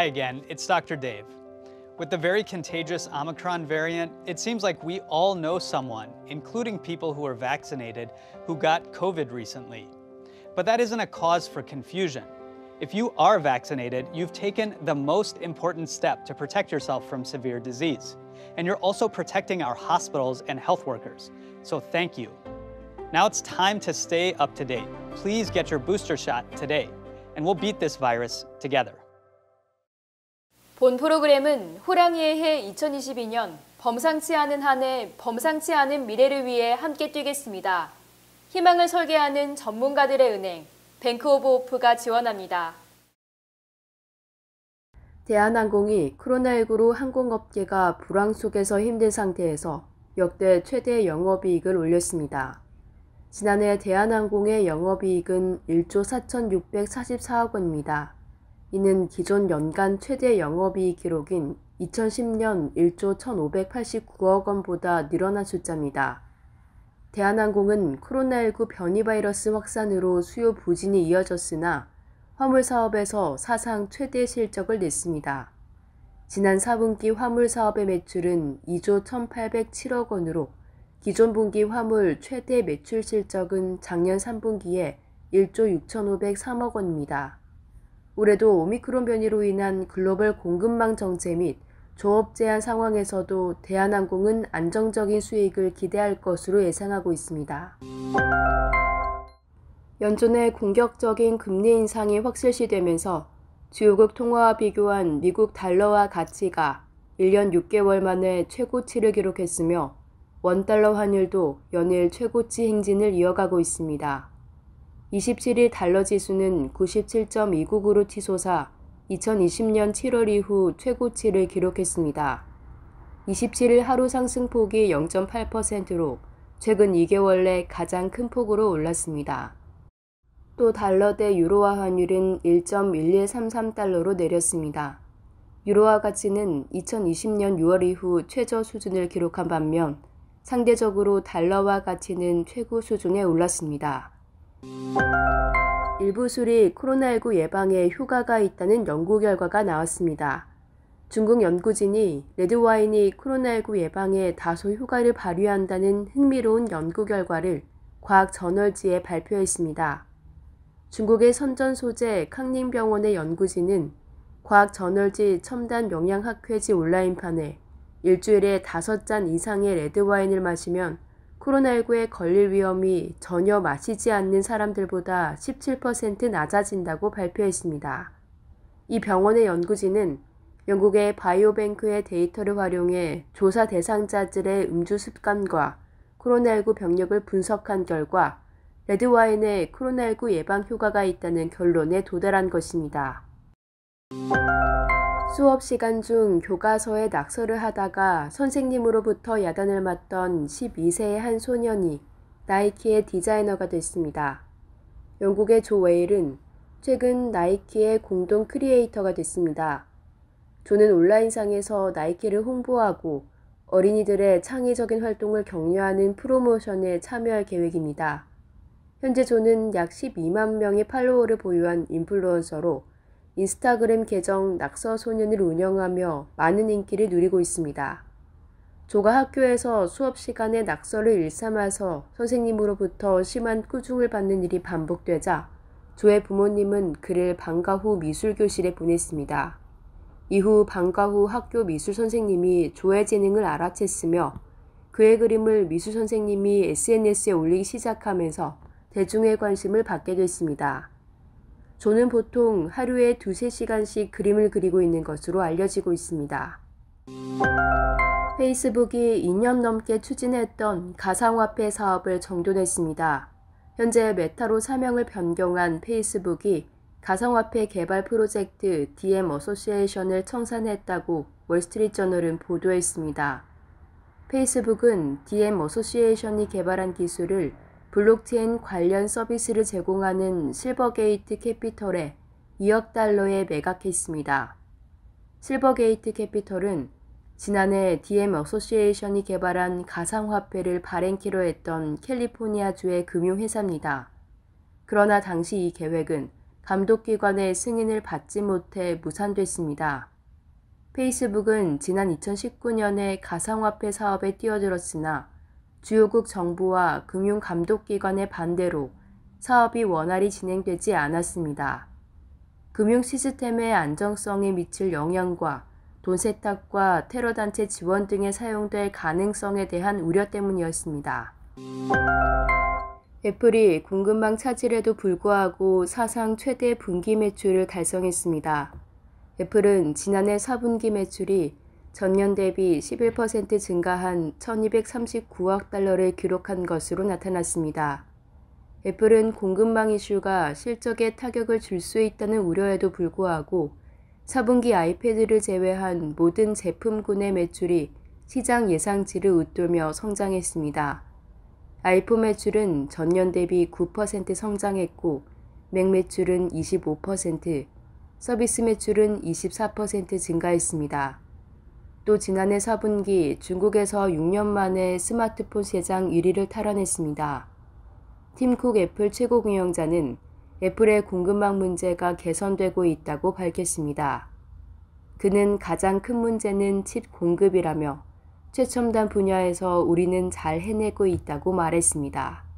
Hi again, it's Dr. Dave. With the very contagious Omicron variant, it seems like we all know someone, including people who are vaccinated, who got COVID recently. But that isn't a cause for confusion. If you are vaccinated, you've taken the most important step to protect yourself from severe disease. And you're also protecting our hospitals and health workers. So thank you. Now it's time to stay up to date. Please get your booster shot today, and we'll beat this virus together. 본 프로그램은 호랑이의 해 2022년 범상치 않은 한 해, 범상치 않은 미래를 위해 함께 뛰겠습니다. 희망을 설계하는 전문가들의 은행, 뱅크 오브 호프가 지원합니다. 대한항공이 코로나19로 항공업계가 불황 속에서 힘든 상태에서 역대 최대 영업이익을 올렸습니다. 지난해 대한항공의 영업이익은 1조 4,644억 원입니다. 이는 기존 연간 최대 영업이익 기록인 2010년 1조 1,589억 원보다 늘어난 숫자입니다. 대한항공은 코로나19 변이 바이러스 확산으로 수요 부진이 이어졌으나 화물 사업에서 사상 최대 실적을 냈습니다. 지난 4분기 화물 사업의 매출은 2조 1,807억 원으로 기존 분기 화물 최대 매출 실적은 작년 3분기에 1조 6,503억 원입니다. 올해도 오미크론 변이로 인한 글로벌 공급망 정체 및 조업 제한 상황에서도 대한항공은 안정적인 수익을 기대할 것으로 예상하고 있습니다. 연준의 공격적인 금리 인상이 확실시되면서 주요국 통화와 비교한 미국 달러화 가치가 1년 6개월 만에 최고치를 기록했으며 원달러 환율도 연일 최고치 행진을 이어가고 있습니다. 27일 달러 지수는 97.29으로 치솟아 2020년 7월 이후 최고치를 기록했습니다. 27일 하루 상승폭이 0.8%로 최근 2개월 내 가장 큰 폭으로 올랐습니다. 또 달러 대 유로화 환율은 1.1133달러로 내렸습니다. 유로화 가치는 2020년 6월 이후 최저 수준을 기록한 반면 상대적으로 달러화 가치는 최고 수준에 올랐습니다. 일부 술이 코로나19 예방에 효과가 있다는 연구 결과가 나왔습니다. 중국 연구진이 레드와인이 코로나19 예방에 다소 효과를 발휘한다는 흥미로운 연구 결과를 과학 저널지에 발표했습니다. 중국의 선전 소재康宁병원의 연구진은 과학 저널지 첨단 영양학회지 온라인판에 일주일에 5잔 이상의 레드와인을 마시면 코로나19에 걸릴 위험이 전혀 마시지 않는 사람들보다 17% 낮아진다고 발표했습니다. 이 병원의 연구진은 영국의 바이오뱅크의 데이터를 활용해 조사 대상자들의 음주 습관과 코로나19 병력을 분석한 결과 레드와인에 코로나19 예방 효과가 있다는 결론에 도달한 것입니다. 수업 시간 중 교과서에 낙서를 하다가 선생님으로부터 야단을 맞던 12세의 한 소년이 나이키의 디자이너가 됐습니다. 영국의 조 웨일은 최근 나이키의 공동 크리에이터가 됐습니다. 조는 온라인상에서 나이키를 홍보하고 어린이들의 창의적인 활동을 격려하는 프로모션에 참여할 계획입니다. 현재 조는 약 12만 명의 팔로워를 보유한 인플루언서로 인스타그램 계정 낙서소년을 운영하며 많은 인기를 누리고 있습니다. 조가 학교에서 수업 시간에 낙서를 일삼아서 선생님으로부터 심한 꾸중을 받는 일이 반복되자 조의 부모님은 그를 방과 후 미술교실에 보냈습니다. 이후 방과 후 학교 미술 선생님이 조의 재능을 알아챘으며 그의 그림을 미술 선생님이 SNS에 올리기 시작하면서 대중의 관심을 받게 됐습니다. 조는 보통 하루에 2-3시간씩 그림을 그리고 있는 것으로 알려지고 있습니다. 페이스북이 2년 넘게 추진했던 가상화폐 사업을 정돈했습니다. 현재 메타로 사명을 변경한 페이스북이 가상화폐 개발 프로젝트 DM 어소시에이션을 청산했다고 월스트리트저널은 보도했습니다. 페이스북은 DM 어소시에이션이 개발한 기술을 블록체인 관련 서비스를 제공하는 실버게이트 캐피털에 2억 달러에 매각했습니다. 실버게이트 캐피털은 지난해 DM 어소시에이션이 개발한 가상화폐를 발행키로 했던 캘리포니아주의 금융회사입니다. 그러나 당시 이 계획은 감독기관의 승인을 받지 못해 무산됐습니다. 페이스북은 지난 2019년에 가상화폐 사업에 뛰어들었으나 주요국 정부와 금융감독기관의 반대로 사업이 원활히 진행되지 않았습니다. 금융 시스템의 안정성에 미칠 영향과 돈 세탁과 테러단체 지원 등에 사용될 가능성에 대한 우려 때문이었습니다. 애플이 공급망 차질에도 불구하고 사상 최대 분기 매출을 달성했습니다. 애플은 지난해 4분기 매출이 전년 대비 11% 증가한 1239억 달러를 기록한 것으로 나타났습니다. 애플은 공급망 이슈가 실적에 타격을 줄 수 있다는 우려에도 불구하고 4분기 아이패드를 제외한 모든 제품군의 매출이 시장 예상치를 웃돌며 성장했습니다. 아이폰 매출은 전년 대비 9% 성장했고 맥 매출은 25%, 서비스 매출은 24% 증가했습니다. 또 지난해 4분기 중국에서 6년 만에 스마트폰 시장 1위를 탈환했습니다. 팀 쿡 애플 최고경영자는 애플의 공급망 문제가 개선되고 있다고 밝혔습니다. 그는 가장 큰 문제는 칩 공급이라며 최첨단 분야에서 우리는 잘 해내고 있다고 말했습니다.